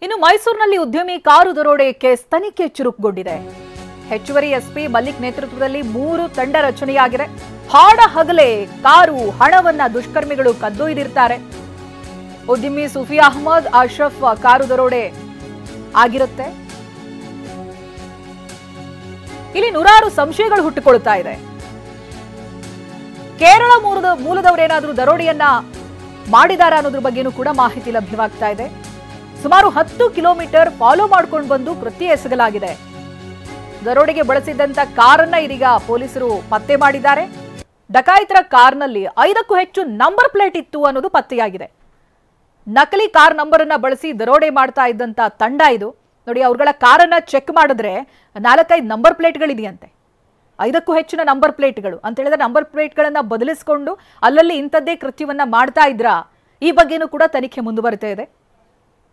ಇನ್ನು ಮೈಸೂರಿನಲ್ಲಿ ಉದ್ಯಮಿ ಕಾರು ದರೋಡೆ ಕೇಸ್ ತನಿಖೆ ಚುರುಕುಗೊಂಡಿದೆ. ಹೆಚ್ಚುವರಿ ಎಸ್ಪಿ ಮಲ್ಲಿಕ್ ನೇತೃತ್ವದಲ್ಲಿ 3 ತಂಡ ರಚನೆಯಾಗಿದೆ. ಹಾಡ ಹಗಲೇ ಕಾರು ಹಣವನ್ನ ದುಷ್ಕರ್ಮಿಗಳು ಕದ್ದೊಯ್ದಿರ್ತಾರೆ. ಉದ್ಯಮಿ ಸುಫಿ ಅಹಮದ್ ಅಶ್ರಫ್ ಕಾರು ದರೋಡೆ ಆಗಿರುತ್ತೆ. ಇಲ್ಲಿ ನೂರಾರು ಸಂಶಯಗಳು ಹುಟ್ಟಿಕೊಳ್ಳುತ್ತಾ ಇದೆ. ಕೇರಳ ಮೂಲದವರೇನಾದ್ರೂ ದರೋಡೆಯನ್ನ ಮಾಡಿದಾರ ಅನ್ನೋದ್ರ ಬಗ್ಗೆನೂ ಕೂಡ ಮಾಹಿತಿ ಲಭ್ಯವಾಗ್ತಾ ಇದೆ. ಸುಮಾರು 10 ಕಿಲೋಮೀಟರ್ ಫಾಲೋ ಮಾಡ್ಕೊಂಡು ಬಂದು ಕೃತ್ಯ ಎಸಗಲಾಗಿದೆ. ದರೋಡೆಗೆ ಬಳಸಿದ್ದಂತ ಕಾರನ್ನ ಇದೀಗ ಪೊಲೀಸರು ಪತ್ತೆ ಮಾಡಿದ್ದಾರೆ. ಡಕಾಯಿತರ ಕಾರ್ನಲ್ಲಿ 5ಕ್ಕೂ ಹೆಚ್ಚು ನಂಬರ್ ಪ್ಲೇಟ್ ಇತ್ತು ಅನ್ನೋದು ಪತ್ತೆಯಾಗಿದೆ. ನಕಲಿ ಕಾರ್ ನಂಬರ್ ಅನ್ನ ಬಳಸಿ ದರೋಡೆ ಮಾಡ್ತಾ ಇದ್ದಂತ ತಂಡ ಇದು. ನೋಡಿ, ಅವ್ರಗಳ ಕಾರನ್ನ ಚೆಕ್ ಮಾಡಿದ್ರೆ 4-5 ನಂಬರ್ ಪ್ಲೇಟ್ಗಳಿದೆಯಂತೆ. 5ಕ್ಕೂ ಹೆಚ್ಚಿನ ನಂಬರ್ ಪ್ಲೇಟ್ಗಳು ಅಂತ ಹೇಳಿದ್ರೆ ನಂಬರ್ ಪ್ಲೇಟ್ಗಳನ್ನ ಬದಲಿಸಿಕೊಂಡು ಅಲ್ಲಲ್ಲಿ ಇಂಥದ್ದೇ ಕೃತ್ಯವನ್ನ ಮಾಡ್ತಾ ಇದ್ರ ಈ ಬಗ್ಗೆನೂ ಕೂಡ ತನಿಖೆ ಮುಂದುವರಿತಾ ಇದೆ.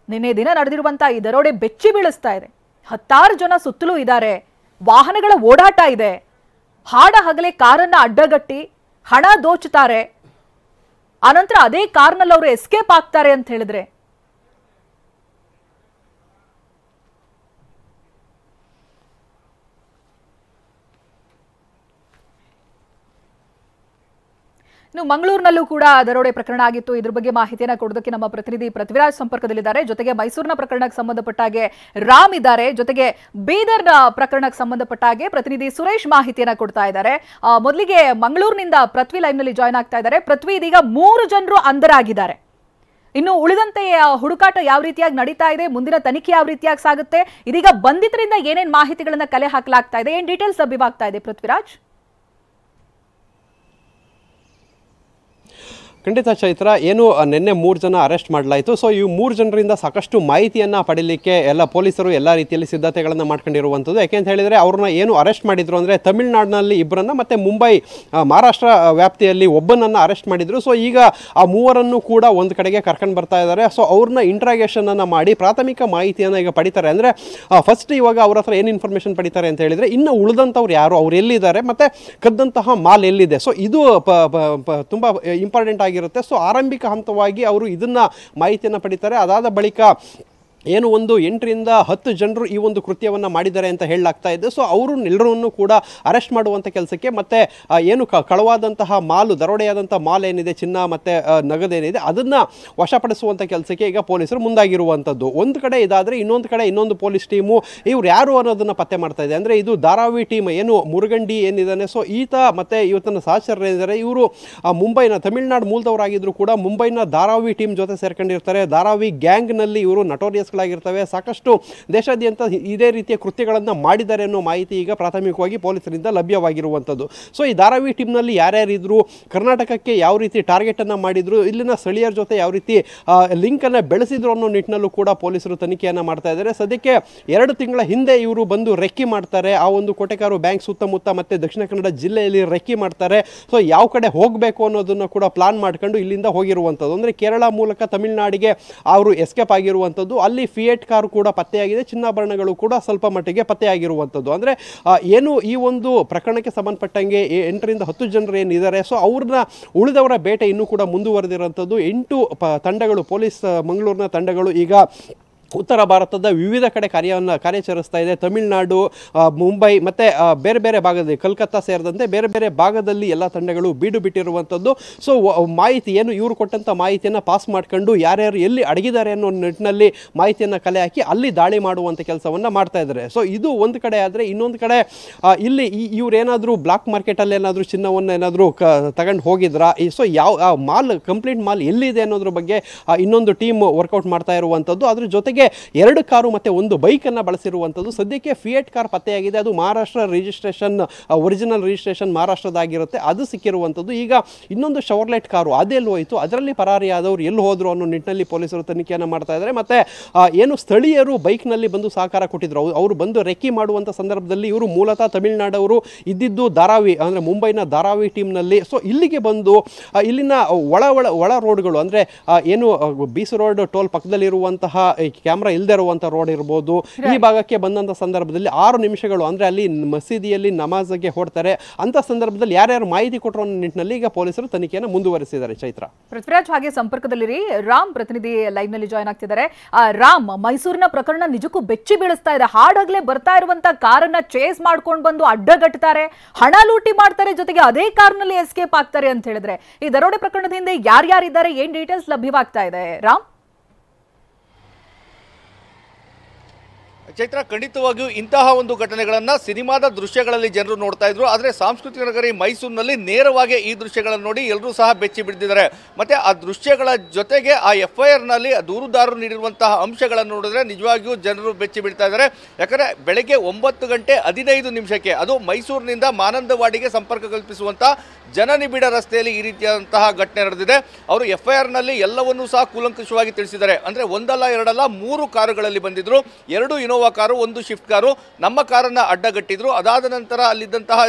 ನಿನ್ನೆ ದಿನ ನಡೆದಿರುವಂತಹ ಈ ದರೋಡೆ ಬೆಚ್ಚಿ ಬೀಳಿಸ್ತಾ ಇದೆ. 10 ಜನ ಸುತ್ತಲೂ ಇದ್ದಾರೆ. ವಾಹನಗಳ ಓಡಾಟ ಇದೆ. ಹಾಡ ಹಗಲೇ ಕಾರನ್ನ ಅಡ್ಡಗಟ್ಟಿ ಹಣ ದೋಚುತ್ತಾರೆ. ಆನಂತರ ಅದೇ ಕಾರ್ನಲ್ಲಿ ಅವರು ಎಸ್ಕೇಪ್ ಆಗ್ತಾರೆ ಅಂತ ಹೇಳಿದ್ರೆ ಇನ್ನು ಮಂಗಳೂರಿನಲ್ಲೂ ಕೂಡ ದರೋಡೆ ಪ್ರಕರಣ ಆಗಿತ್ತು. ಇದ್ರ ಬಗ್ಗೆ ಮಾಹಿತಿಯನ್ನ ಕೊಡೋದಕ್ಕೆ ನಮ್ಮ ಪ್ರತಿನಿಧಿ ಪೃಥ್ವಿರಾಜ್ ಸಂಪರ್ಕದಲ್ಲಿದ್ದಾರೆ. ಜೊತೆಗೆ ಮೈಸೂರಿನ ಪ್ರಕರಣಕ್ಕೆ ಸಂಬಂಧಪಟ್ಟ ಹಾಗೆ ರಾಮ್ ಇದ್ದಾರೆ. ಜೊತೆಗೆ ಬೀದರ್ನ ಪ್ರಕರಣಕ್ಕೆ ಸಂಬಂಧಪಟ್ಟ ಹಾಗೆ ಪ್ರತಿನಿಧಿ ಸುರೇಶ್ ಮಾಹಿತಿಯನ್ನ ಕೊಡ್ತಾ ಇದ್ದಾರೆ. ಮೊದಲಿಗೆ ಮಂಗಳೂರಿನಿಂದ ಪೃಥ್ವಿ ಲೈವ್ ನಲ್ಲಿ ಜಾಯ್ನ್ ಆಗ್ತಾ ಇದ್ದಾರೆ. ಪೃಥ್ವಿ, ಇದೀಗ 3 ಜನರು ಅಂಧರಾಗಿದ್ದಾರೆ. ಇನ್ನು ಉಳಿದಂತೆ ಹುಡುಕಾಟ ಯಾವ ರೀತಿಯಾಗಿ ನಡೀತಾ ಇದೆ, ಮುಂದಿನ ತನಿಖೆ ಯಾವ ರೀತಿಯಾಗಿ ಸಾಗುತ್ತೆ, ಇದೀಗ ಬಂಧಿತರಿಂದ ಏನೇನ್ ಮಾಹಿತಿಗಳನ್ನ ಕಲೆ ಹಾಕಲಾಗ್ತಾ ಇದೆ, ಏನ್ ಡೀಟೇಲ್ಸ್ ಲಭ್ಯವಾಗ್ತಾ ಇದೆ ಪೃಥ್ವಿರಾಜ್? ಖಂಡಿತ ಚೈತ್ರ, ಏನು ನಿನ್ನೆ 3 ಜನ ಅರೆಸ್ಟ್ ಮಾಡಲಾಯಿತು. ಸೊ ಈ 3 ಜನರಿಂದ ಸಾಕಷ್ಟು ಮಾಹಿತಿಯನ್ನು ಪಡೀಲಿಕ್ಕೆ ಎಲ್ಲ ಪೊಲೀಸರು ಎಲ್ಲ ರೀತಿಯಲ್ಲಿ ಸಿದ್ಧತೆಗಳನ್ನು ಮಾಡ್ಕೊಂಡಿರುವಂಥದ್ದು. ಯಾಕೆಂತ ಹೇಳಿದರೆ ಅವ್ರನ್ನ ಏನು ಅರೆಸ್ಟ್ ಮಾಡಿದ್ರು ಅಂದರೆ ತಮಿಳುನಾಡಿನಲ್ಲಿ 2 ಮತ್ತು ಮುಂಬೈ ಮಹಾರಾಷ್ಟ್ರ ವ್ಯಾಪ್ತಿಯಲ್ಲಿ ಒಬ್ಬನನ್ನು ಅರೆಸ್ಟ್ ಮಾಡಿದ್ರು. ಸೊ ಈಗ ಆ 3ರನ್ನು ಕೂಡ ಒಂದು ಕಡೆಗೆ ಕರ್ಕೊಂಡು ಬರ್ತಾ ಇದ್ದಾರೆ. ಸೊ ಅವ್ರನ್ನ ಇಂಟ್ರಾಗೇಷನನ್ನು ಮಾಡಿ ಪ್ರಾಥಮಿಕ ಮಾಹಿತಿಯನ್ನು ಈಗ ಪಡಿತಾರೆ. ಅಂದರೆ ಫಸ್ಟ್ ಇವಾಗ ಅವ್ರ ಹತ್ರ ಏನು ಇನ್ಫಾರ್ಮೇಷನ್ ಪಡಿತಾರೆ ಅಂತ ಹೇಳಿದರೆ ಇನ್ನು ಉಳಿದಂಥವ್ರು ಯಾರು, ಅವ್ರು ಎಲ್ಲಿದ್ದಾರೆ ಮತ್ತು ಕದ್ದಂತಹ ಮಾಲ್ ಎಲ್ಲಿದೆ. ಸೊ ಇದು ತುಂಬ ಇಂಪಾರ್ಟೆಂಟ್ ಆಗಿರುತ್ತೆ. ಸೊ ಆರಂಭಿಕ ಹಂತವಾಗಿ ಅವರು ಇದನ್ನ ಮಾಹಿತಿಯನ್ನು ಪಡಿತಾರೆ. ಅದಾದ ಬಳಿಕ ಏನು ಒಂದು 8 ರಿಂದ 10 ಜನರು ಈ ಒಂದು ಕೃತ್ಯವನ್ನು ಮಾಡಿದ್ದಾರೆ ಅಂತ ಹೇಳಲಾಗ್ತಾ ಇದೆ. ಸೊ ಅವರು ಎಲ್ಲರನ್ನೂ ಕೂಡ ಅರೆಸ್ಟ್ ಮಾಡುವಂಥ ಕೆಲಸಕ್ಕೆ ಮತ್ತು ಏನು ಕಳವಾದಂತಹ ಮಾಲು, ದರೋಡೆಯಾದಂಥ ಮಾಲ್ ಏನಿದೆ, ಚಿನ್ನ ಮತ್ತು ನಗದೇನಿದೆ, ಅದನ್ನು ವಶಪಡಿಸುವಂಥ ಕೆಲಸಕ್ಕೆ ಈಗ ಪೊಲೀಸರು ಮುಂದಾಗಿರುವಂಥದ್ದು. ಒಂದು ಕಡೆ ಇದಾದರೆ ಇನ್ನೊಂದು ಕಡೆ ಇನ್ನೊಂದು ಪೊಲೀಸ್ ಟೀಮು ಇವ್ರು ಯಾರು ಅನ್ನೋದನ್ನು ಪತ್ತೆ ಮಾಡ್ತಾ ಇದೆ. ಅಂದರೆ ಇದು ಧಾರಾವಿ ಟೀಮ್ ಏನು ಮುರುಗಂಡಿ ಏನಿದ್ದಾನೆ, ಸೊ ಈತ ಮತ್ತು ಇವತ್ತನ್ನು ಸಹಚರರು ಏನಿದ್ದಾರೆ ಇವರು ಮುಂಬೈನ ತಮಿಳುನಾಡು ಮೂಲದವರಾಗಿದ್ದರೂ ಕೂಡ ಮುಂಬೈನ ಧಾರಾವಿ ಟೀಮ್ ಜೊತೆ ಸೇರ್ಕೊಂಡಿರ್ತಾರೆ. ಧಾರಾವಿ ಗ್ಯಾಂಗ್ನಲ್ಲಿ ಇವರು ನಟೋರಿಯಸ್ ಾಗಿರ್ತವೆ. ಸಾಕಷ್ಟು ದೇಶಾದ್ಯಂತ ಇದೇ ರೀತಿಯ ಕೃತ್ಯಗಳನ್ನು ಮಾಡಿದ್ದಾರೆ ಅನ್ನೋ ಮಾಹಿತಿ ಈಗ ಪ್ರಾಥಮಿಕವಾಗಿ ಪೊಲೀಸರಿಂದ ಲಭ್ಯವಾಗಿರುವಂಥದ್ದು. ಸೊ ಈ ಧಾರಾವಿ ಟೀಮ್ನಲ್ಲಿ ಯಾರ್ಯಾರಿದ್ರು, ಕರ್ನಾಟಕಕ್ಕೆ ಯಾವ ರೀತಿ ಟಾರ್ಗೆಟನ್ನು ಮಾಡಿದ್ರು, ಇಲ್ಲಿನ ಸ್ಥಳೀಯರ ಜೊತೆ ಯಾವ ರೀತಿ ಲಿಂಕನ್ನು ಬೆಳೆಸಿದ್ರು ಅನ್ನೋ ನಿಟ್ಟಿನಲ್ಲೂ ಕೂಡ ಪೊಲೀಸರು ತನಿಖೆಯನ್ನು ಮಾಡ್ತಾ ಇದ್ದಾರೆ. ಸದ್ಯಕ್ಕೆ 2 ತಿಂಗಳ ಹಿಂದೆ ಇವರು ಬಂದು ರೆಕ್ಕಿ ಮಾಡ್ತಾರೆ. ಆ ಒಂದು ಕೋಟೆಕಾರು ಬ್ಯಾಂಕ್ ಸುತ್ತಮುತ್ತ ಮತ್ತು ದಕ್ಷಿಣ ಕನ್ನಡ ಜಿಲ್ಲೆಯಲ್ಲಿ ರೆಕ್ಕಿ ಮಾಡ್ತಾರೆ. ಸೊ ಯಾವ ಕಡೆ ಹೋಗಬೇಕು ಅನ್ನೋದನ್ನು ಕೂಡ ಪ್ಲಾನ್ ಮಾಡ್ಕೊಂಡು ಇಲ್ಲಿಂದ ಹೋಗಿರುವಂಥದ್ದು. ಅಂದರೆ ಕೇರಳ ಮೂಲಕ ತಮಿಳುನಾಡಿಗೆ ಅವರು ಎಸ್ಕೇಪ್ ಆಗಿರುವಂಥದ್ದು. ಅಲ್ಲಿ ಫಿಯೇಟ್ ಕಾರು ಕೂಡ ಪತ್ತೆಯಾಗಿದೆ. ಚಿನ್ನಾಭರಣಗಳು ಕೂಡ ಸ್ವಲ್ಪ ಮಟ್ಟಿಗೆ ಪತ್ತೆಯಾಗಿರುವಂಥದ್ದು. ಅಂದರೆ ಏನು ಈ ಒಂದು ಪ್ರಕರಣಕ್ಕೆ ಸಂಬಂಧಪಟ್ಟಂಗೆ 8 ರಿಂದ 10 ಜನರು ಏನಿದ್ದಾರೆ, ಸೊ ಅವ್ರನ್ನ ಉಳಿದವರ ಬೇಟೆ ಇನ್ನೂ ಕೂಡ ಮುಂದುವರೆದಿರುವಂಥದ್ದು. 8 ತಂಡಗಳು, ಪೊಲೀಸ್ ಮಂಗಳೂರಿನ ತಂಡಗಳು ಈಗ ಉತ್ತರ ಭಾರತದ ವಿವಿಧ ಕಡೆ ಕಾರ್ಯಾಚರಿಸ್ತಾ ಇದೆ. ತಮಿಳುನಾಡು, ಮುಂಬೈ ಮತ್ತು ಬೇರೆ ಬೇರೆ ಭಾಗದಲ್ಲಿ, ಕಲ್ಕತ್ತಾ ಸೇರಿದಂತೆ ಬೇರೆ ಬೇರೆ ಭಾಗದಲ್ಲಿ ಎಲ್ಲ ತಂಡಗಳು ಬೀಡು ಬಿಟ್ಟಿರುವಂಥದ್ದು. ಸೊ ಮಾಹಿತಿ ಏನು ಇವರು ಕೊಟ್ಟಂಥ ಮಾಹಿತಿಯನ್ನು ಪಾಸ್ ಮಾಡ್ಕೊಂಡು ಯಾರ್ಯಾರು ಎಲ್ಲಿ ಅಡಗಿದ್ದಾರೆ ಅನ್ನೋ ನಿಟ್ಟಿನಲ್ಲಿ ಮಾಹಿತಿಯನ್ನು ಕಲೆ ಹಾಕಿ ಅಲ್ಲಿ ದಾಳಿ ಮಾಡುವಂಥ ಕೆಲಸವನ್ನು ಮಾಡ್ತಾ ಇದ್ದಾರೆ. ಸೊ ಇದು ಒಂದು ಕಡೆ ಆದರೆ, ಇನ್ನೊಂದು ಕಡೆ ಇಲ್ಲಿ ಇವರೇನಾದರೂ ಬ್ಲಾಕ್ ಮಾರ್ಕೆಟಲ್ಲಿ ಏನಾದರೂ ಚಿನ್ನವನ್ನು ಏನಾದರೂ ತಗೊಂಡು ಹೋಗಿದ್ರಾ, ಸೊ ಯಾವ ಮಾಲ್, ಕಂಪ್ಲೀಟ್ ಮಾಲ್ ಎಲ್ಲಿದೆ ಅನ್ನೋದ್ರ ಬಗ್ಗೆ ಇನ್ನೊಂದು ಟೀಮ್ ವರ್ಕೌಟ್ ಮಾಡ್ತಾ ಇರುವಂಥದ್ದು. ಅದ್ರ ಜೊತೆಗೆ 2 ಕಾರು ಮತ್ತು 1 ಬೈಕನ್ನು ಬಳಸಿರುವಂಥದ್ದು. ಸದ್ಯಕ್ಕೆ ಫಿಯೇಟ್ ಕಾರ್ ಪತ್ತೆಯಾಗಿದೆ. ಅದು ಮಹಾರಾಷ್ಟ್ರ ರಿಜಿಸ್ಟ್ರೇಷನ್, ಒರಿಜಿನಲ್ ರಿಜಿಸ್ಟ್ರೇಷನ್ ಮಹಾರಾಷ್ಟ್ರದಾಗಿರುತ್ತೆ, ಅದು ಸಿಕ್ಕಿರುವಂಥದ್ದು. ಈಗ ಇನ್ನೊಂದು ಶವರ್ಲೆಟ್ ಕಾರು ಅದೆಲ್ಲಿ ಹೋಯಿತು, ಅದರಲ್ಲಿ ಪರಾರಿಯಾದವರು ಎಲ್ಲಿ ಹೋದರು ಅನ್ನೋ ನಿಟ್ಟಿನಲ್ಲಿ ಪೊಲೀಸರು ತನಿಖೆಯನ್ನು ಮಾಡ್ತಾ ಇದ್ದಾರೆ. ಮತ್ತು ಏನು ಸ್ಥಳೀಯರು ಬೈಕ್ನಲ್ಲಿ ಬಂದು ಸಹಕಾರ ಕೊಟ್ಟಿದ್ರು, ಅವರು ಬಂದು ರೆಕ್ಕಿ ಮಾಡುವಂಥ ಸಂದರ್ಭದಲ್ಲಿ ಇವರು ಮೂಲತಃ ತಮಿಳುನಾಡವರು, ಇದ್ದಿದ್ದು ಧಾರಾವಿ ಅಂದರೆ ಮುಂಬೈನ ಧಾರಾವಿ ಟೀಮ್ನಲ್ಲಿ. ಸೊ ಇಲ್ಲಿಗೆ ಬಂದು ಇಲ್ಲಿನ ಒಳ ರೋಡ್ಗಳು, ಅಂದರೆ ಏನು ಬೀಸು ರೋಡ್ ಟೋಲ್ ಪಕ್ಕದಲ್ಲಿರುವಂತಹ ಕ್ಯಾಮ್ರಾ ಇಲ್ಲದೆ ಇರುವಂಥ ರೋಡ್ ಇರ್ಬೋದು. ಈ ಭಾಗಕ್ಕೆ ಬಂದಂಥ ಸಂದರ್ಭದಲ್ಲಿ 6 ನಿಮಿಷಗಳು ಅಂದರೆ ಅಲ್ಲಿ ಮಸೀದಿಯಲ್ಲಿ ನಮಾಜ್ಗೆ ಹೊಡ್ತಾರೆ. ಅಂಥ ಸಂದರ್ಭದಲ್ಲಿ ಯಾರ್ಯಾರು ಮಾಹಿತಿ ಕೊಟ್ಟರು ಅನ್ನೋ ನಿಟ್ಟಿನಲ್ಲಿ ಈಗ ಪೊಲೀಸರು ತನಿಖೆಯನ್ನು ಮುಂದುವರಿಸಿದ್ದಾರೆ. ಚೈತ್ರ, ಪೃಥ್ವಿರಾಜ್ ಹಾಗೆ ಸಂಪರ್ಕದಲ್ಲಿರಿ. ರಾಮ್ ಪ್ರತಿನಿಧಿ ಲೈವ್ ನಲ್ಲಿ ಜಾಯ್ನ್ ಆಗ್ತಿದ್ದಾರೆ. ರಾಮ್, ಮೈಸೂರಿನ ಪ್ರಕರಣ ನಿಜಕ್ಕೂ ಬೆಚ್ಚಿ ಬೀಳಿಸ್ತಾ ಇದೆ. ಹಾಡಾಗ್ಲೇ ಬರ್ತಾ ಇರುವಂತ ಕಾರನ್ನ ಚೇಸ್ ಮಾಡ್ಕೊಂಡು ಬಂದು ಅಡ್ಡಗಟ್ತಾರೆ, ಹಣ ಲೂಟಿ ಮಾಡ್ತಾರೆ, ಜೊತೆಗೆ ಅದೇ ಕಾರ್ನಲ್ಲಿ ಎಸ್ಕೇಪ್ ಆಗ್ತಾರೆ ಅಂತ ಹೇಳಿದ್ರೆ ಈ ದರೋಡೆ ಪ್ರಕರಣದ ಹಿಂದೆ ಯಾರ್ಯಾರಿದ್ದಾರೆ, ಏನ್ ಡೀಟೇಲ್ಸ್ ಲಭ್ಯವಾಗ್ತಾ ಇದೆ ರಾಮ್? ಚೈತ್ರ, ಖಂಡಿತವಾಗಿಯೂ ಇಂತಹ ಒಂದು ಘಟನೆಗಳನ್ನ ಸಿನಿಮಾದ ದೃಶ್ಯಗಳಲ್ಲಿ ಜನರು ನೋಡ್ತಾ ಇದ್ರು. ಆದರೆ ಸಾಂಸ್ಕೃತಿಕ ನಗರಿ ಮೈಸೂರಿನಲ್ಲಿ ನೇರವಾಗಿ ಈ ದೃಶ್ಯಗಳನ್ನು ನೋಡಿ ಎಲ್ಲರೂ ಸಹ ಬೆಚ್ಚಿ ಬಿದ್ದಿದ್ದಾರೆ. ಮತ್ತೆ ಆ ದೃಶ್ಯಗಳ ಜೊತೆಗೆ ಆ FIR ನಲ್ಲಿ ದೂರುದಾರರು ನೀಡಿರುವಂತಹ ಅಂಶಗಳನ್ನು ನೋಡಿದ್ರೆ ನಿಜವಾಗಿಯೂ ಜನರು ಬೆಚ್ಚಿ ಬೀಳ್ತಾ ಇದ್ದಾರೆ. ಯಾಕಂದ್ರೆ ಬೆಳಗ್ಗೆ 9:15 ಅದು ಮೈಸೂರಿನಿಂದ ಮಾನಂದವಾಡಿಗೆ ಸಂಪರ್ಕ ಕಲ್ಪಿಸುವಂತಹ ಜನನಿಬಿಡ ರಸ್ತೆಯಲ್ಲಿ ಈ ರೀತಿಯಾದಂತಹ ಘಟನೆ ನಡೆದಿದೆ. ಅವರು FIR ನಲ್ಲಿ ಎಲ್ಲವನ್ನೂ ಸಹ ಕೂಲಂಕಷವಾಗಿ ತಿಳಿಸಿದ್ದಾರೆ. ಅಂದ್ರೆ ಒಂದಲ್ಲ ಎರಡಲ್ಲ 3 ಕಾರುಗಳಲ್ಲಿ ಬಂದಿದ್ರು. 2 ಇನೋವಾ ಕಾರು, 1 ಶಿಫ್ಟ್ ಕಾರು. ನಮ್ಮ ಕಾರನ್ನ ಅಡ್ಡಗಟ್ಟಿದ್ರು. ಅದಾದ ನಂತರ ಅಲ್ಲಿದ್ದಂತಹ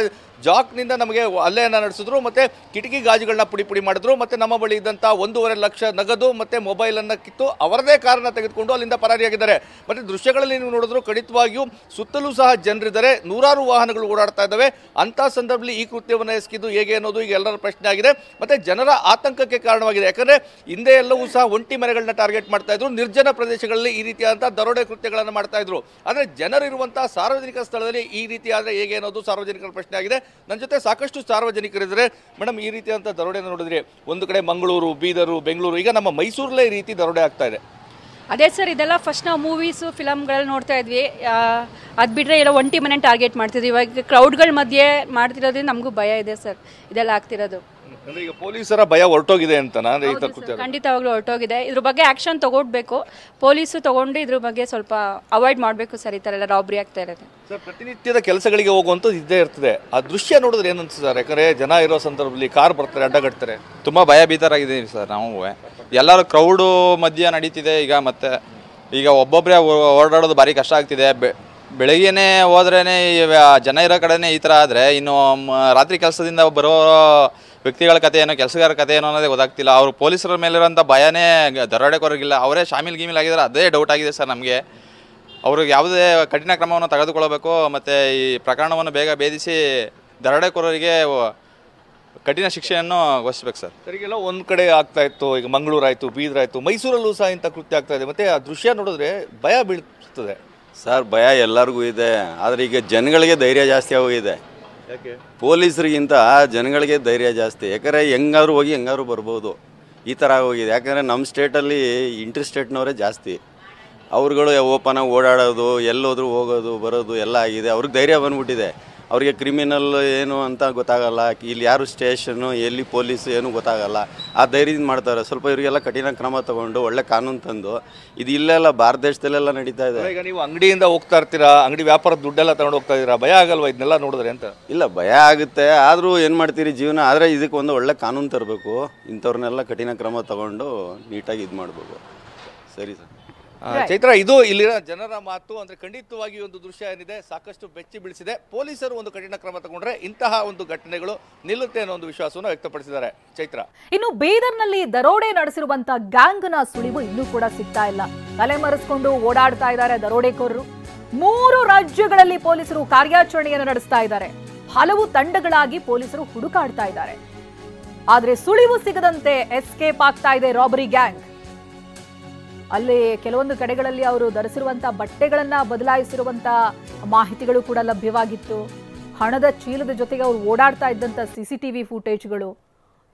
ಜಾಕ್ನಿಂದ ನಮಗೆ ಹಲ್ಲೆಯನ್ನು ನಡೆಸಿದ್ರು. ಮತ್ತೆ ಕಿಟಕಿ ಗಾಜುಗಳನ್ನ ಪುಡಿ ಮಾಡಿದ್ರು. ಮತ್ತೆ ನಮ್ಮ ಬಳಿ ಇದ್ದಂತಹ 1.5 ಲಕ್ಷ ನಗದು ಮತ್ತೆ ಮೊಬೈಲ್ ಅನ್ನ ಕಿತ್ತು ಅವರದೇ ಕಾರನ್ನ ತೆಗೆದುಕೊಂಡು ಅಲ್ಲಿಂದ ಪರಾರಿಯಾಗಿದ್ದಾರೆ. ಮತ್ತೆ ದೃಶ್ಯಗಳಲ್ಲಿ ನೀವು ನೋಡಿದ್ರು ಖಂಡಿತವಾಗಿಯೂ ಸುತ್ತಲೂ ಸಹ ಜನರಿದ್ದಾರೆ, ನೂರಾರು ವಾಹನಗಳು ಓಡಾಡ್ತಾ ಇದ್ದಾವೆ. ಅಂತ ಸಂದರ್ಭದಲ್ಲಿ ಈ ಕೃತ್ಯವನ್ನು ಎಸಗಿದ್ದು ಹೇಗೆ ಅನ್ನೋದು ಈಗ ಎಲ್ಲರ ಪ್ರಶ್ನೆ ಆಗಿದೆ. ಮತ್ತೆ ಜನರ ಆತಂಕಕ್ಕೆ ಕಾರಣವಾಗಿದೆ. ಯಾಕಂದ್ರೆ ಹಿಂದೆ ಎಲ್ಲವೂ ಸಹ ಒಂಟಿ ಮನೆಗಳನ್ನ ಟಾರ್ಗೆಟ್ ಮಾಡ್ತಾ ಇದ್ರು, ನಿರ್ಜನ ಪ್ರದೇಶಗಳಲ್ಲಿ ಈ ರೀತಿಯಾದಂತಹ ದರೋಡೆ ಕೃತ್ಯಗಳನ್ನು ಮಾಡ್ತಾ ಇದ್ರು. ಆದ್ರೆ ಜನರಿರುವಂತಹ ಸಾರ್ವಜನಿಕ ಸ್ಥಳದಲ್ಲಿ ಈ ರೀತಿ ಆದ್ರೆ ಹೇಗೆ ಅನ್ನೋದು ಸಾರ್ವಜನಿಕರ ಪ್ರಶ್ನೆ ಆಗಿದೆ. ನನ್ನ ಜೊತೆ ಸಾಕಷ್ಟು ಸಾರ್ವಜನಿಕರಿದ್ದಾರೆ. ಮೇಡಮ್, ಈ ರೀತಿಯಾದಂಥ ದರೋಡೆಯನ್ನು ನೋಡಿದ್ರಿ, ಒಂದು ಕಡೆ ಮಂಗಳೂರು, ಬೀದರು, ಬೆಂಗಳೂರು, ಈಗ ನಮ್ಮ ಮೈಸೂರಲ್ಲೇ ಈ ರೀತಿ ದರೋಡೆ ಆಗ್ತಾ ಇದೆ. ಅದೇ ಸರ್, ಇದೆಲ್ಲ ಫಸ್ಟ್ ನಾವು ಮೂವೀಸು ಫಿಲಮ್ಗಳಲ್ಲಿ ನೋಡ್ತಾ ಇದ್ವಿ. ಅದು ಬಿಟ್ಟರೆ ಎಲ್ಲ ಒಂಟಿ ಮನೆ ಟಾರ್ಗೆಟ್ ಮಾಡ್ತಿದ್ವಿ. ಇವಾಗ ಕ್ರೌಡ್ಗಳ ಮಧ್ಯೆ ಮಾಡ್ತಿರೋದ್ರಿಂದ ನಮಗೂ ಭಯ ಇದೆ ಸರ್, ಇದೆಲ್ಲ ಆಗ್ತಿರೋದು. ಅಂದ್ರೆ ಈಗ ಪೊಲೀಸರ ಭಯ ಹೊರಟೋಗಿದೆ ಅಂತ ಖಂಡಿತವಾಗ್ಲೂ ಹೊರಟೋಗಿದೆ. ಇದ್ರ ಬಗ್ಗೆ ಆಕ್ಷನ್ ತಗೊಳ್ಬೇಕು, ಪೊಲೀಸು ತಗೊಂಡು ಇದ್ರ ಬಗ್ಗೆ ಸ್ವಲ್ಪ ಅವಾಯ್ಡ್ ಮಾಡಬೇಕು ಸರ್. ಈ ಥರ ಎಲ್ಲ ರಾಬ್ರಿ ಆಗ್ತಾ ಇರುತ್ತೆ ಸರ್. ಪ್ರತಿನಿತ್ಯದ ಕೆಲಸಗಳಿಗೆ ಹೋಗುವಂಥದ್ದು ಇದ್ದೇ ಇರ್ತದೆ. ಆ ದೃಶ್ಯ ನೋಡಿದ್ರೆ ಏನು ಅನ್ಸುತ್ತೆ ಸರ್? ಯಾಕಂದ್ರೆ ಜನ ಇರೋ ಸಂದರ್ಭದಲ್ಲಿ ಕಾರ್ ಬರ್ತಾರೆ, ಅಡ್ಡಗಟ್ತಾರೆ. ತುಂಬ ಭಯ ಭೀತರಾಗಿದ್ದೀವಿ ಸರ್ ನಾವು. ಎಲ್ಲರೂ ಕ್ರೌಡು ಮಧ್ಯ ನಡೀತಿದೆ ಈಗ ಒಬ್ಬೊಬ್ಬರೇ ಓಡಾಡೋದು ಭಾರಿ ಕಷ್ಟ ಆಗ್ತಿದೆ. ಬೆಳಗ್ಗೆನೇ ಹೋದ್ರೇ ಜನ ಇರೋ ಕಡೆನೇ ಈ ಥರ ಆದರೆ ಇನ್ನು ರಾತ್ರಿ ಕೆಲಸದಿಂದ ಬರೋ ವ್ಯಕ್ತಿಗಳ ಕಥೆ ಏನೋ, ಕೆಲಸಗಾರ ಕಥೆ ಏನೋ ಅನ್ನೋದೇ ಗೊತ್ತಾಗ್ತಿಲ್ಲ. ಅವರು ಪೊಲೀಸರ ಮೇಲಿರೋಂಥ ಭಯನೇ ದರೋಡೆಕೋರಿಗಿಲ್ಲ, ಅವರೇ ಶಾಮೀಲ್ ಆಗಿದ್ದಾರೆ. ಅದೇ ಡೌಟ್ ಆಗಿದೆ ಸರ್ ನಮಗೆ. ಅವ್ರಿಗೆ ಯಾವುದೇ ಕಠಿಣ ಕ್ರಮವನ್ನು ತೆಗೆದುಕೊಳ್ಳಬೇಕು. ಮತ್ತು ಈ ಪ್ರಕರಣವನ್ನು ಬೇಗ ಭೇದಿಸಿ ದರೋಡೆಕೋರರಿಗೆ ಕಠಿಣ ಶಿಕ್ಷೆಯನ್ನು ಘೋಷಿಸಬೇಕು ಸರ್. ಸರಿಗೆಲ್ಲ ಒಂದು ಕಡೆ ಆಗ್ತಾ ಇತ್ತು, ಈಗ ಮಂಗಳೂರು ಆಯಿತು, ಬೀದರ್ ಆಯಿತು, ಮೈಸೂರಲ್ಲೂ ಸಹ ಇಂಥ ಕೃತ್ಯ ಆಗ್ತಾ ಇದೆ. ಮತ್ತು ಆ ದೃಶ್ಯ ನೋಡಿದ್ರೆ ಭಯ ಬೀಳ್ತದೆ ಸರ್. ಭಯ ಎಲ್ಲರಿಗೂ ಇದೆ, ಆದರೆ ಈಗ ಜನಗಳಿಗೆ ಧೈರ್ಯ ಜಾಸ್ತಿ ಆಗೋಗಿದೆ. ಯಾಕೆ? ಪೊಲೀಸರಿಗಿಂತ ಜನಗಳಿಗೆ ಧೈರ್ಯ ಜಾಸ್ತಿ. ಯಾಕಂದರೆ ಹೆಂಗಾದ್ರು ಹೋಗಿ ಹೆಂಗಾದ್ರು ಬರ್ಬೋದು, ಈ ಥರ ಆಗೋಗಿದೆ. ಯಾಕಂದರೆ ನಮ್ಮ ಸ್ಟೇಟಲ್ಲಿ ಇಂಟರ್ ಸ್ಟೇಟ್ನವರೇ ಜಾಸ್ತಿ. ಅವ್ರುಗಳು ಓಪನಾಗಿ ಓಡಾಡೋದು, ಎಲ್ಲೋದ್ರೂ ಹೋಗೋದು ಬರೋದು ಎಲ್ಲ ಆಗಿದೆ. ಅವ್ರಿಗೆ ಧೈರ್ಯ ಬಂದ್ಬಿಟ್ಟಿದೆ. ಅವ್ರಿಗೆ ಕ್ರಿಮಿನಲ್ ಏನು ಅಂತ ಗೊತ್ತಾಗಲ್ಲ, ಇಲ್ಲಿ ಯಾರು ಸ್ಟೇಷನ್ನು ಎಲ್ಲಿ ಪೊಲೀಸು ಏನು ಗೊತ್ತಾಗಲ್ಲ. ಆ ಧೈರ್ಯದಿಂದ ಮಾಡ್ತಾರೆ. ಸ್ವಲ್ಪ ಇವರಿಗೆಲ್ಲ ಕಠಿಣ ಕ್ರಮ ತಗೊಂಡು ಒಳ್ಳೆ ಕಾನೂನು ತಂದು, ಇದು ಇಲ್ಲೆಲ್ಲ ಭಾರತ ದೇಶದಲ್ಲೆಲ್ಲ ನಡೀತಾ ಇದೆ. ಈಗ ನೀವು ಅಂಗಡಿಯಿಂದ ಹೋಗ್ತಾ ಇರ್ತೀರಾ, ಅಂಗಡಿ ವ್ಯಾಪಾರದ ದುಡ್ಡೆಲ್ಲ ತಗೊಂಡು ಹೋಗ್ತಾ ಇದ್ದೀರಾ, ಭಯ ಆಗಲ್ವಾ ಇದನ್ನೆಲ್ಲ ನೋಡಿದ್ರೆ ಅಂತ? ಇಲ್ಲ, ಭಯ ಆಗುತ್ತೆ. ಆದರೂ ಏನು ಮಾಡ್ತೀರಿ ಜೀವನ. ಆದರೆ ಇದಕ್ಕೆ ಒಂದು ಒಳ್ಳೆ ಕಾನೂನು ತರಬೇಕು. ಇಂಥವ್ರನ್ನೆಲ್ಲ ಕಠಿಣ ಕ್ರಮ ತಗೊಂಡು ನೀಟಾಗಿ ಇದು ಮಾಡಬೇಕು. ಸರಿ ಸರ್. ಚೈತ್ರ, ಇದು ಇಲ್ಲಿನ ಜನರ ಮಾತು. ಅಂದ್ರೆ ಖಂಡಿತವಾಗಿ ಒಂದು ದೃಶ್ಯ ಏನಿದೆ ಸಾಕಷ್ಟು ಬೆಚ್ಚಿ ಬೀಳಿಸಿದೆ. ಪೊಲೀಸರು ಒಂದು ಕಠಿಣ ಕ್ರಮ ತಗೊಂಡ್ರೆ ಇಂತಹ ಒಂದು ಘಟನೆಗಳು ನಿಲ್ಲುತ್ತೆ ಅನ್ನೋ ಒಂದು ವಿಶ್ವಾಸವನ್ನು ವ್ಯಕ್ತಪಡಿಸಿದ್ದಾರೆ. ಚೈತ್ರ, ಇನ್ನು ಬೀದರ್ನಲ್ಲಿ ದರೋಡೆ ನಡೆಸಿರುವಂತಹ ಗ್ಯಾಂಗ್ನ ಸುಳಿವು ಇನ್ನೂ ಕೂಡ ಸಿಗ್ತಾ ಇಲ್ಲ. ತಲೆಮರೆಸಿಕೊಂಡು ಓಡಾಡ್ತಾ ಇದ್ದಾರೆ ದರೋಡೆಕೋರರು. 3 ರಾಜ್ಯಗಳಲ್ಲಿ ಪೊಲೀಸರು ಕಾರ್ಯಾಚರಣೆಯನ್ನು ನಡೆಸ್ತಾ ಇದ್ದಾರೆ. ಹಲವು ತಂಡಗಳಾಗಿ ಪೊಲೀಸರು ಹುಡುಕಾಡ್ತಾ ಇದ್ದಾರೆ. ಆದ್ರೆ ಸುಳಿವು ಸಿಗದಂತೆ ಎಸ್ಕೇಪ್ ಆಗ್ತಾ ಇದೆ ರಾಬರಿ ಗ್ಯಾಂಗ್. ಅಲ್ಲಿ ಕೆಲವೊಂದು ಕಡೆಗಳಲ್ಲಿ ಅವರು ಧರಿಸಿರುವಂತಹ ಬಟ್ಟೆಗಳನ್ನ ಬದಲಾಯಿಸಿರುವಂತ ಮಾಹಿತಿಗಳು ಕೂಡ ಲಭ್ಯವಾಗಿತ್ತು. ಹಣದ ಚೀಲದ ಜೊತೆಗೆ ಅವರು ಓಡಾಡ್ತಾ ಇದ್ದಂತ CCTV ಫುಟೇಜ್ಗಳು,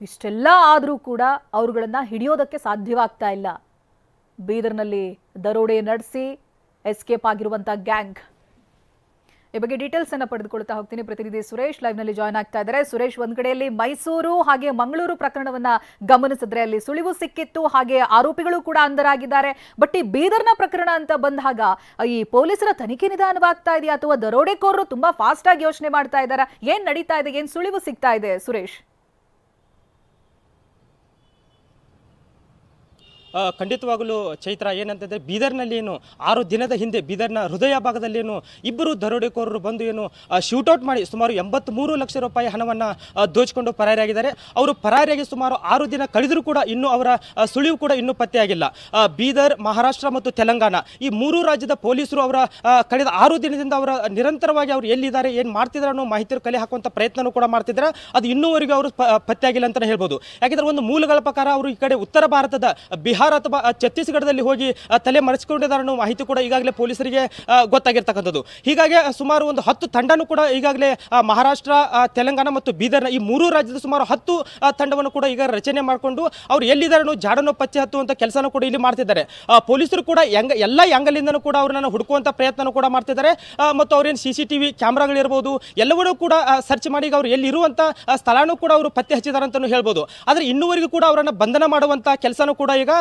ಇಷ್ಟೆಲ್ಲ ಆದರೂ ಕೂಡ ಅವರುಗಳನ್ನ ಹಿಡಿಯೋದಕ್ಕೆ ಸಾಧ್ಯವಾಗ್ತಾ ಇಲ್ಲ. ಬೀದರ್ನಲ್ಲಿ ದರೋಡೆ ನಡೆಸಿ ಎಸ್ಕೇಪ್ ಆಗಿರುವಂತ ಗ್ಯಾಂಗ್. ಈ ಬಗ್ಗೆ ಡೀಟೇಲ್ಸ್ ಅನ್ನ ಪಡೆದುಕೊಳ್ತಾ ಹೋಗ್ತೀನಿ. ಪ್ರತಿನಿಧಿ ಸುರೇಶ್ ಲೈವ್ ನಲ್ಲಿ ಜಾಯ್ನ್ ಆಗ್ತಾ ಇದ್ದಾರೆ. ಸುರೇಶ್, ಒಂದ್ ಕಡೆಯಲ್ಲಿ ಮೈಸೂರು ಹಾಗೆ ಮಂಗಳೂರು ಪ್ರಕರಣವನ್ನ ಗಮನಿಸಿದ್ರೆ ಅಲ್ಲಿ ಸುಳಿವು ಸಿಕ್ಕಿತ್ತು, ಹಾಗೆ ಆರೋಪಿಗಳು ಕೂಡ ಅಂಧರಾಗಿದ್ದಾರೆ. ಬಟ್ ಈ ಬೀದರ್ನ ಪ್ರಕರಣ ಅಂತ ಬಂದಾಗ ಈ ಪೊಲೀಸರ ತನಿಖೆ ನಿಧಾನವಾಗ್ತಾ ಇದೆಯಾ ಅಥವಾ ದರೋಡೆಕೋರರು ತುಂಬಾ ಫಾಸ್ಟ್ ಆಗಿ ಯೋಚನೆ ಮಾಡ್ತಾ ಇದ್ದಾರಾ? ಏನ್ ನಡೀತಾ ಇದೆ, ಏನ್ ಸುಳಿವು ಸಿಗ್ತಾ ಇದೆ ಸುರೇಶ್? ಖಂಡಿತವಾಗಲೂ ಚೈತ್ರ ಏನಂತಂದರೆ ಬೀದರ್ನಲ್ಲಿ ಏನು 6 ದಿನದ ಹಿಂದೆ ಬೀದರ್ನ ಹೃದಯ ಭಾಗದಲ್ಲಿ ಏನು ಇಬ್ಬರು ದರೋಡೆಕೋರರು ಬಂದು ಏನು ಶೂಟೌಟ್ ಮಾಡಿ ಸುಮಾರು 83 ಲಕ್ಷ ರೂಪಾಯಿ ಹಣವನ್ನು ದೋಚಿಕೊಂಡು ಪರಾರಿಯಾಗಿದ್ದಾರೆ. ಅವರು ಪರಾರಿಯಾಗಿ ಸುಮಾರು 6 ದಿನ ಕಳೆದರೂ ಕೂಡ ಇನ್ನೂ ಅವರ ಸುಳಿವು ಕೂಡ ಇನ್ನೂ ಪತ್ತೆಯಾಗಿಲ್ಲ. ಬೀದರ್, ಮಹಾರಾಷ್ಟ್ರ ಮತ್ತು ತೆಲಂಗಾಣ ಈ 3 ರಾಜ್ಯದ ಪೊಲೀಸರು ಅವರ ಕಳೆದ 6 ದಿನದಿಂದ ಅವರ ನಿರಂತರವಾಗಿ ಅವರು ಎಲ್ಲಿದ್ದಾರೆ ಏನು ಮಾಡ್ತಿದ್ದಾರೆ ಅನ್ನೋ ಮಾಹಿತಿ ಕಲೆ ಹಾಕುವಂಥ ಪ್ರಯತ್ನನೂ ಕೂಡ ಮಾಡ್ತಿದ್ದಾರೆ. ಅದು ಇನ್ನೂವರೆಗೂ ಅವರು ಪತ್ತೆಯಾಗಿಲ್ಲ ಅಂತಲೇ ಹೇಳ್ಬೋದು. ಯಾಕೆಂದರೆ ಒಂದು ಮೂಲಗಳ ಪ್ರಕಾರ ಅವರು ಈ ಕಡೆ ಉತ್ತರ ಭಾರತದ ಬಿಹಾರ ಅಥವಾ ಛತ್ತೀಸ್ಗಢದಲ್ಲಿ ಹೋಗಿ ತಲೆ ಮರೆಸಿಕೊಂಡಿದ್ದಾರೆ ಅನ್ನೋ ಮಾಹಿತಿ ಕೂಡ ಈಗಾಗಲೇ ಪೊಲೀಸರಿಗೆ ಗೊತ್ತಾಗಿರ್ತಕ್ಕಂಥದ್ದು. ಹೀಗಾಗಿ ಸುಮಾರು ಒಂದು 10 ತಂಡನೂ ಕೂಡ ಈಗಾಗಲೇ ಮಹಾರಾಷ್ಟ್ರ, ತೆಲಂಗಾಣ ಮತ್ತು ಬೀದರ್ನ ಈ 3 ರಾಜ್ಯದ ಸುಮಾರು 10 ತಂಡವನ್ನು ಕೂಡ ಈಗ ರಚನೆ ಮಾಡಿಕೊಂಡು ಅವ್ರು ಎಲ್ಲಿದ್ದಾರೆ ಜಾಡನ್ನು ಪತ್ತೆ ಹತ್ತುವಂಥ ಕೆಲಸನೂ ಕೂಡ ಇಲ್ಲಿ ಮಾಡ್ತಿದ್ದಾರೆ. ಪೊಲೀಸರು ಕೂಡ ಎಲ್ಲ ಆ್ಯಂಗಲಿಂದನೂ ಕೂಡ ಅವ್ರನ್ನ ಹುಡುಕುವಂಥ ಪ್ರಯತ್ನ ಕೂಡ ಮಾಡ್ತಿದ್ದಾರೆ. ಮತ್ತು ಅವ್ರೇನು CCTV ಕ್ಯಾಮ್ರಾಗಳಿರ್ಬೋದು ಎಲ್ಲವನ್ನೂ ಕೂಡ ಸರ್ಚ್ ಮಾಡಿ ಅವ್ರು ಎಲ್ಲಿರುವಂಥ ಸ್ಥಳನೂ ಕೂಡ ಅವರು ಪತ್ತೆ ಹಚ್ಚಿದ್ದಾರೆ ಅಂತಲೂ ಹೇಳ್ಬೋದು. ಆದರೆ ಇನ್ನೂವರೆಗೂ ಕೂಡ ಅವರನ್ನು ಬಂಧನ ಮಾಡುವಂಥ ಕೆಲಸನೂ ಕೂಡ ಈಗ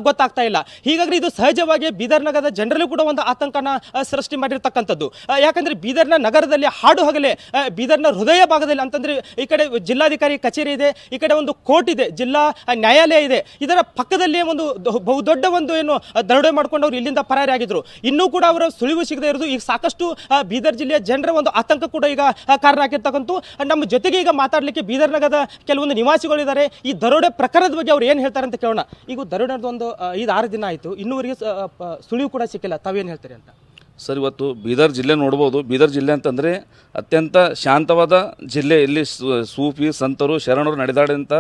ಗೊತ್ತಾಗ್ತಾ ಇಲ್ಲ. ಹೀಗಾಗಿ ಇದು ಸಹಜವಾಗಿ ಬೀದರ್ ನಗರದ ಜನರಲ್ಲೂ ಕೂಡ ಒಂದು ಆತಂಕನ ಸೃಷ್ಟಿ ಮಾಡಿರ್ತಕ್ಕಂಥದ್ದು. ಯಾಕಂದರೆ ಬೀದರ್ನ ನಗರದಲ್ಲಿ ಹಾಡು ಹಗಲೇ ಬೀದರ್ನ ಹೃದಯ ಭಾಗದಲ್ಲಿ ಅಂತಂದರೆ ಈ ಕಡೆ ಜಿಲ್ಲಾಧಿಕಾರಿ ಕಚೇರಿ ಇದೆ, ಈ ಕಡೆ ಒಂದು ಕೋರ್ಟ್ ಇದೆ, ಜಿಲ್ಲಾ ನ್ಯಾಯಾಲಯ ಇದೆ. ಇದರ ಪಕ್ಕದಲ್ಲೇ ಒಂದು ಬಹುದೊಡ್ಡ ಒಂದು ಏನು ದರೋಡೆ ಮಾಡ್ಕೊಂಡು ಅವ್ರು ಇಲ್ಲಿಂದ ಪರಾರಿಯಾಗಿದ್ರು. ಇನ್ನೂ ಕೂಡ ಅವರ ಸುಳಿವು ಸಿಗದೆ ಇರೋದು ಈಗ ಸಾಕಷ್ಟು ಬೀದರ್ ಜಿಲ್ಲೆಯ ಜನರ ಒಂದು ಆತಂಕ ಕೂಡ ಈಗ ಕಾರಣ ಆಗಿರ್ತಕ್ಕಂಥ. ನಮ್ಮ ಜೊತೆಗೆ ಈಗ ಮಾತಾಡಲಿಕ್ಕೆ ಬೀದರ್ ನಗರದ ಕೆಲವೊಂದು ನಿವಾಸಿಗಳಿದ್ದಾರೆ. ಈ ದರೋಡೆ ಪ್ರಕರಣದ ಬಗ್ಗೆ ಅವ್ರು ಏನು ಹೇಳ್ತಾರೆ ಅಂತ ಕೇಳೋಣ. ಈಗ ದರೋಡೆ ಒಂದು 5-6 ದಿನ ಆಯಿತು, ಇನ್ನೂವರೆಗೆ ಸುಳಿವು ಕೂಡ ಸಿಕ್ಕಿಲ್ಲ. ತಾವೇನು ಹೇಳ್ತೀರಿ ಅಂತ? ಸರ್, ಇವತ್ತು ಬೀದರ್ ಜಿಲ್ಲೆ ನೋಡ್ಬೋದು. ಬೀದರ್ ಜಿಲ್ಲೆ ಅಂತಂದರೆ ಅತ್ಯಂತ ಶಾಂತವಾದ ಜಿಲ್ಲೆ. ಇಲ್ಲಿ ಸೂಫಿ ಸಂತರು ಶರಣರು ನಡೆದಾಡಿದಂಥ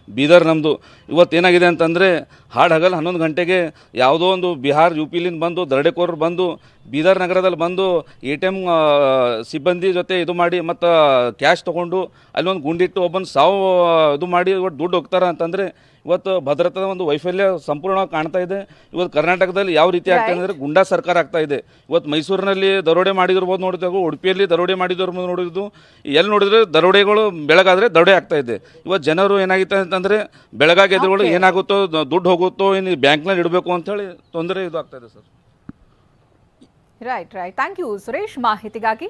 ಬೀದರ್ ನಮ್ಮದು. ಇವತ್ತು ಏನಾಗಿದೆ ಅಂತಂದರೆ ಹಗಲು 11 ಗಂಟೆಗೆ ಯಾವುದೋ ಒಂದು ಬಿಹಾರ್ UPಲಿಂದ ಬಂದು ದರೋಡೆಕೋರರು ಬಂದು ಬೀದರ್ ನಗರದಲ್ಲಿ ಬಂದು ATM ಸಿಬ್ಬಂದಿ ಜೊತೆ ಇದು ಮಾಡಿ ಮತ್ತು ಕ್ಯಾಶ್ ತೊಗೊಂಡು ಅಲ್ಲೊಂದು ಗುಂಡಿಟ್ಟು ಒಬ್ಬನ ಸಾವು ಇದು ಮಾಡಿ ಇವತ್ತು ದುಡ್ಡು ಹೋಗ್ತಾರೆ ಅಂತಂದರೆ ಇವತ್ತು ಭದ್ರತಾದ ಒಂದು ವೈಫಲ್ಯ ಸಂಪೂರ್ಣವಾಗಿ ಕಾಣ್ತಾ ಇದೆ. ಇವತ್ತು ಕರ್ನಾಟಕದಲ್ಲಿ ಯಾವ ರೀತಿ ಆಗ್ತಾ ಇದೆ ಅಂದರೆ ಗುಂಡಾ ಸರ್ಕಾರ ಆಗ್ತಾ ಇದೆ. ಇವತ್ತು ಮೈಸೂರಿನಲ್ಲಿ ದರೋಡೆ ಮಾಡಿದಿರ್ಬೋದು ನೋಡಿದಾಗ, ಉಡುಪಿಯಲ್ಲಿ ದರೋಡೆ ಮಾಡಿದಿರ್ಬೋದು ನೋಡಿದ್ದು, ಎಲ್ಲಿ ನೋಡಿದ್ರೆ ದರೋಡೆಗಳು ಬೆಳಗಾದರೆ ದರೋಡೆ ಆಗ್ತಾ ಇದೆ. ಇವತ್ತು ಜನರು ಏನಾಗಿತ್ತು ಅಂತಂದರೆ ಬೆಳಗಾಗಿ ಎದುರುಗಳು ಏನಾಗುತ್ತೋ ದುಡ್ಡು ಹೋಗುತ್ತೋ ಇನ್ನು ಬ್ಯಾಂಕ್ನಲ್ಲಿ ಇಡಬೇಕು ಅಂತೇಳಿ ತೊಂದರೆ ಇದು ಆಗ್ತಾ ಇದೆ sir. Right. Thank you Suresh ಮಾಹಿತಿಗಾಗಿ.